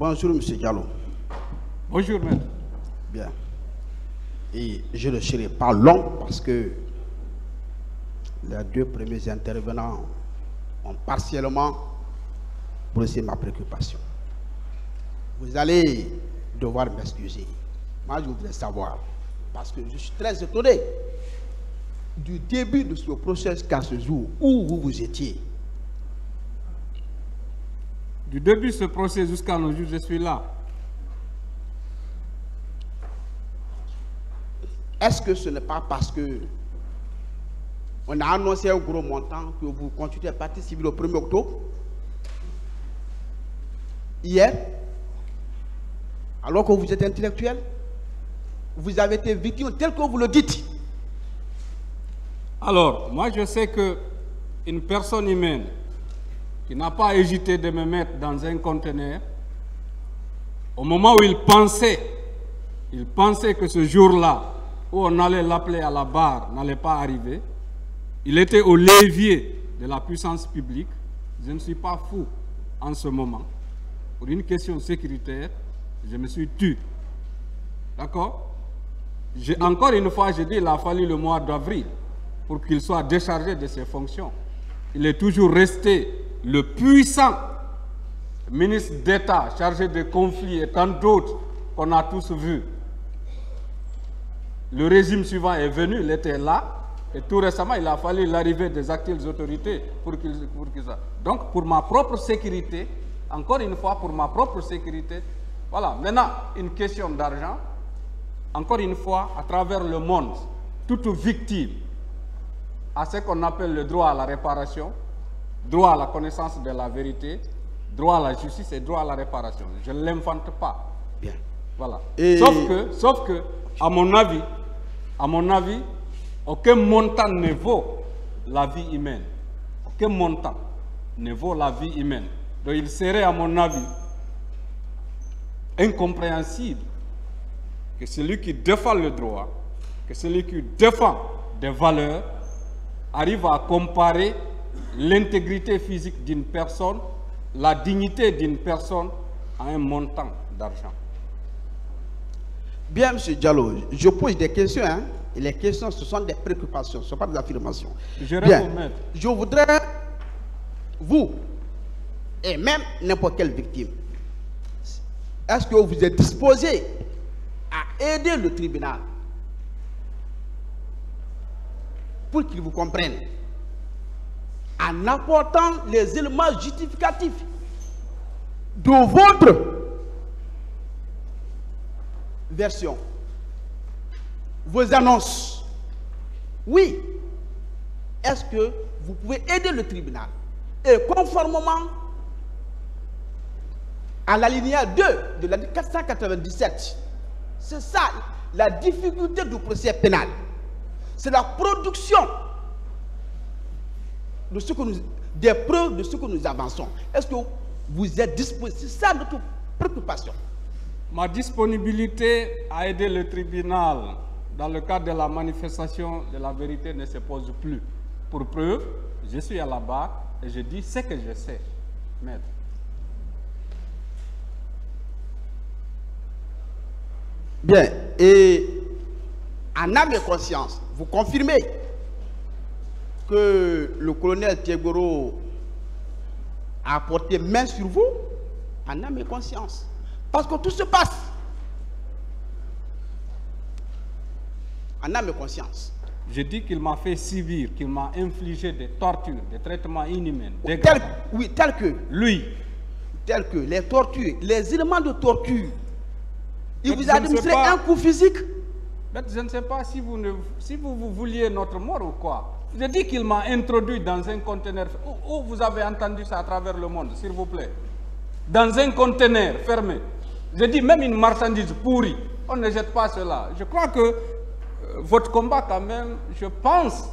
Bonjour, M. Diallo. Bonjour, maître. Bien. Et je ne serai pas long parce que les deux premiers intervenants ont partiellement posé ma préoccupation. Vous allez devoir m'excuser. Moi, je voudrais savoir, parce que je suis très étonné du début de ce processus qu'à ce jour, où vous étiez. Du début de ce procès jusqu'à nos jours, je suis là. Est-ce que ce n'est pas parce que on a annoncé un gros montant que vous constituez partie civile au 1er octobre? Hier, alors que vous êtes intellectuel, vous avez été victime tel que vous le dites. Alors, moi je sais qu'une personne humaine qui n'a pas hésité de me mettre dans un conteneur, au moment où il pensait que ce jour-là, où on allait l'appeler à la barre, n'allait pas arriver, il était au levier de la puissance publique. Je ne suis pas fou en ce moment. Pour une question sécuritaire, je me suis tué. D'accord? Encore une fois, je dis qu'il a fallu le mois d'avril pour qu'il soit déchargé de ses fonctions. Il est toujours resté le puissant ministre d'État chargé de conflits et tant d'autres qu'on a tous vus. Le régime suivant est venu, il était là, et tout récemment, il a fallu l'arrivée des actuelles autorités pour qu'il ça. Donc, pour ma propre sécurité, encore une fois, pour ma propre sécurité, voilà. Maintenant, une question d'argent, encore une fois, à travers le monde, toute victime a ce qu'on appelle le droit à la réparation, droit à la connaissance de la vérité, droit à la justice et droit à la réparation. Je ne l'invente pas. Bien. Voilà. Et... Sauf que, à mon avis, aucun montant ne vaut la vie humaine. Aucun montant ne vaut la vie humaine. Donc il serait, à mon avis, incompréhensible que celui qui défend le droit, que celui qui défend des valeurs, arrive à comparer l'intégrité physique d'une personne, la dignité d'une personne à un montant d'argent. Bien, M. Diallo, je pose des questions, hein, et les questions, ce sont des préoccupations, ce ne sont pas des affirmations. Je réponds, maître. Je voudrais, vous, et même n'importe quelle victime, est-ce que vous êtes disposé à aider le tribunal pour qu'il vous comprenne, en apportant les éléments justificatifs de votre version, vos annonces? Oui. Est-ce que vous pouvez aider le tribunal? Et conformément à l'alinéa 2 de la 497, c'est ça la difficulté du procès pénal. C'est la production de ce que des preuves de ce que nous avançons. Est-ce que vous êtes disposé? C'est ça notre préoccupation. Ma disponibilité à aider le tribunal dans le cadre de la manifestation de la vérité ne se pose plus. Pour preuve, je suis à la barre et je dis ce que je sais, maître. Bien, et en âme et conscience, vous confirmez que le colonel Thiegoro a porté main sur vous, en âme et conscience? Parce que tout se passe en âme et conscience. Je dis qu'il m'a fait subir, qu'il m'a infligé des tortures, des traitements inhumains. Tel que lui. Tel que les tortures, les éléments de torture. Il vous a administré un coup physique? Je ne sais pas si vous vouliez notre mort ou quoi. Je dis qu'il m'a introduit dans un conteneur. Où vous avez entendu ça à travers le monde, s'il vous plaît? Dans un conteneur fermé. Je dis même une marchandise pourrie. On ne jette pas cela. Je crois que votre combat quand même, je pense,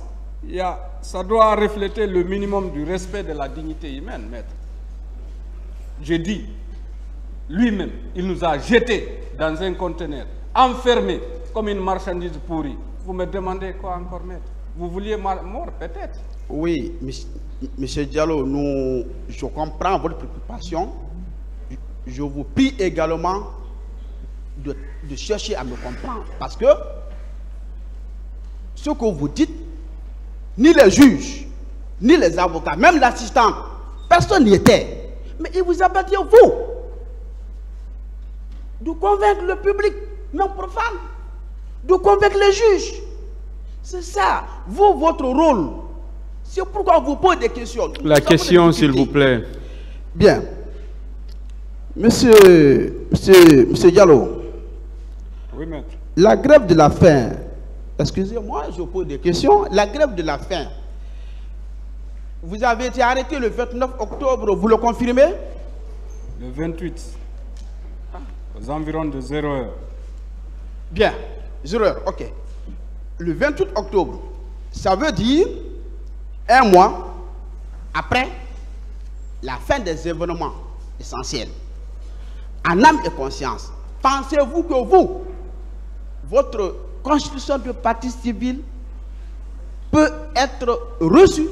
ça doit refléter le minimum du respect de la dignité humaine, maître. Je dis, lui-même, il nous a jetés dans un conteneur, enfermé comme une marchandise pourrie. Vous me demandez quoi encore, maître? Vous vouliez ma mort, peut-être? Oui, M. Diallo, je comprends votre préoccupation. je vous prie également de chercher à me comprendre. Parce que ce que vous dites, ni les juges, ni les avocats, même l'assistant, personne n'y était. Mais il vous appartient, vous, de convaincre le public non profane, de convaincre les juges. C'est ça, vous, votre rôle. C'est pourquoi on vous pose des questions. La question, s'il vous plaît. Bien. Monsieur Diallo. Oui, maître. La grève de la faim, excusez-moi, je pose des questions. La grève de la faim, vous avez été arrêté le 29 octobre, vous le confirmez? Le 28, aux environs de 0 heure. Bien, 0 heure, ok. Le 28 octobre, ça veut dire un mois après la fin des événements essentiels. En âme et conscience, pensez-vous que vous, votre constitution de partie civile peut être reçue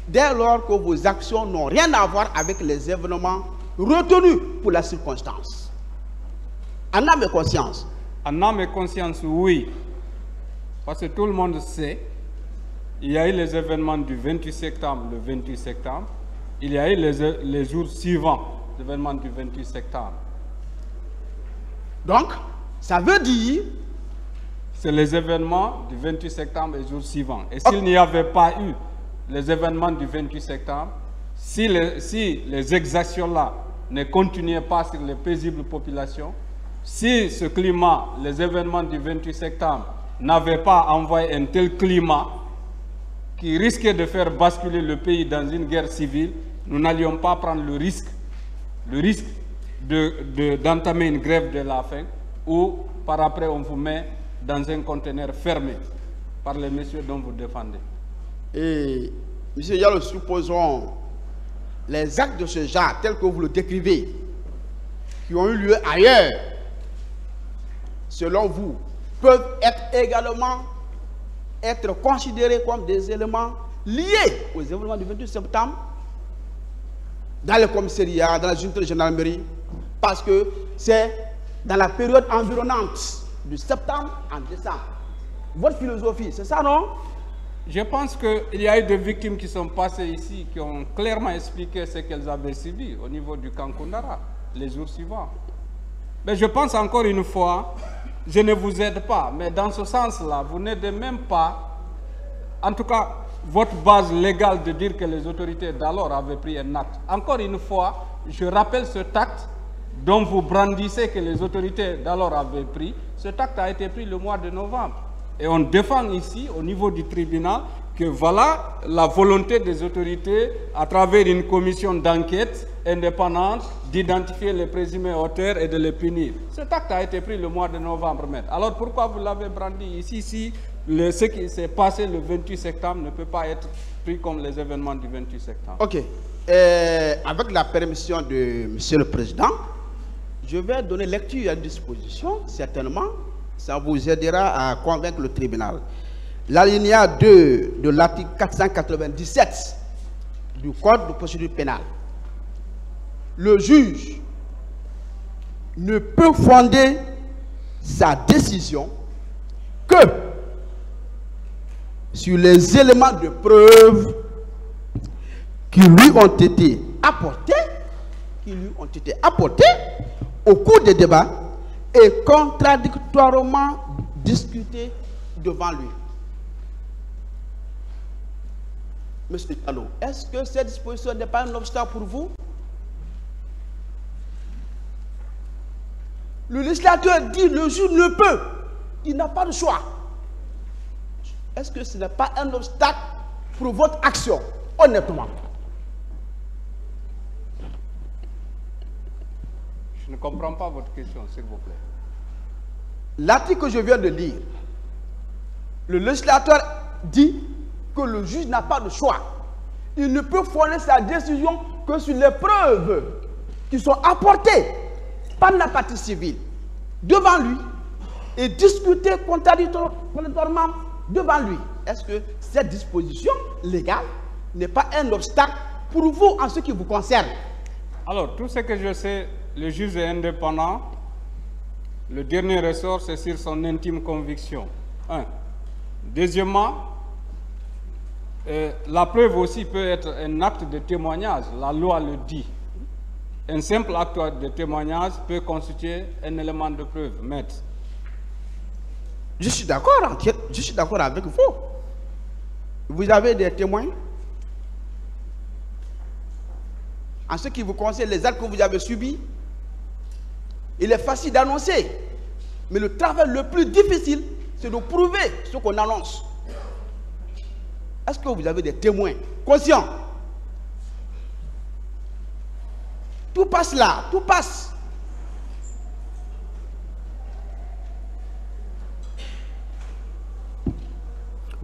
dès lors que vos actions n'ont rien à voir avec les événements retenus pour la circonstance? En âme et conscience. En âme et conscience, oui. Parce que tout le monde sait, il y a eu les événements du 28 septembre, le 28 septembre. Il y a eu les jours suivants, les événements du 28 septembre. Donc, ça veut dire... C'est les événements du 28 septembre et les jours suivants. Et s'il n'y avait pas eu les événements du 28 septembre, si les exactions-là ne continuaient pas sur les paisibles populations, si ce climat, les événements du 28 septembre, n'avaient pas envoyé un tel climat qui risquait de faire basculer le pays dans une guerre civile, nous n'allions pas prendre le risque d'entamer une grève de la faim ou par après on vous met dans un conteneur fermé par les messieurs dont vous défendez. Et, M. Diallo, supposons les actes de ce genre, tels que vous le décrivez, qui ont eu lieu ailleurs, selon vous, peuvent également être considérés comme des éléments liés aux événements du 28 septembre dans le commissariat, dans la junte de gendarmerie, parce que c'est dans la période environnante du septembre en décembre. Votre philosophie, c'est ça, non? Je pense qu'il y a eu des victimes qui sont passées ici, qui ont clairement expliqué ce qu'elles avaient subi au niveau du camp Koundara, les jours suivants. Mais je pense encore une fois, je ne vous aide pas, mais dans ce sens-là, vous n'aidez même pas, en tout cas, votre base légale de dire que les autorités d'alors avaient pris un acte. Encore une fois, je rappelle ce acte dont vous brandissez que les autorités d'alors avaient pris. Cet acte a été pris le mois de novembre. Et on défend ici, au niveau du tribunal, que voilà la volonté des autorités, à travers une commission d'enquête indépendante, d'identifier les présumés auteurs et de les punir. Cet acte a été pris le mois de novembre, maître. Alors pourquoi vous l'avez brandi ici si ce qui s'est passé le 28 septembre ne peut pas être pris comme les événements du 28 septembre? Ok. Avec la permission de Monsieur le Président, je vais donner lecture à une disposition, certainement. Ça vous aidera à convaincre le tribunal. L'alinéa 2 de l'article 497 du Code de procédure pénale. Le juge ne peut fonder sa décision que sur les éléments de preuve qui lui ont été apportés au cours des débats et contradictoirement discutés devant lui. Monsieur Diallo, est-ce que cette disposition n'est pas un obstacle pour vous? Le législateur dit le juge ne peut, il n'a pas de choix. Est-ce que ce n'est pas un obstacle pour votre action, honnêtement? Je ne comprends pas votre question, s'il vous plaît. L'article que je viens de lire, le législateur dit que le juge n'a pas de choix. Il ne peut fonder sa décision que sur les preuves qui sont apportées par la partie civile devant lui et discuter contradictoirement devant lui. Est-ce que cette disposition légale n'est pas un obstacle pour vous en ce qui vous concerne? Alors, tout ce que je sais le juge est indépendant. Le dernier ressort, c'est sur son intime conviction. Un. Deuxièmement, la preuve aussi peut être un acte de témoignage. La loi le dit. Un simple acte de témoignage peut constituer un élément de preuve, maître. Je suis d'accord, je suis d'accord avec vous. Vous avez des témoins? En ce qui vous concerne, les actes que vous avez subis, il est facile d'annoncer. Mais le travail le plus difficile, c'est de prouver ce qu'on annonce. Est-ce que vous avez des témoins conscients? Tout passe là, tout passe. Vous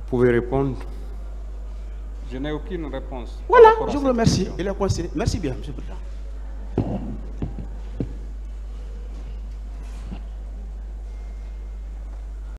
pouvez répondre. Je n'ai aucune réponse. Voilà, je vous remercie. Il est coincé. Merci bien, M. le Président.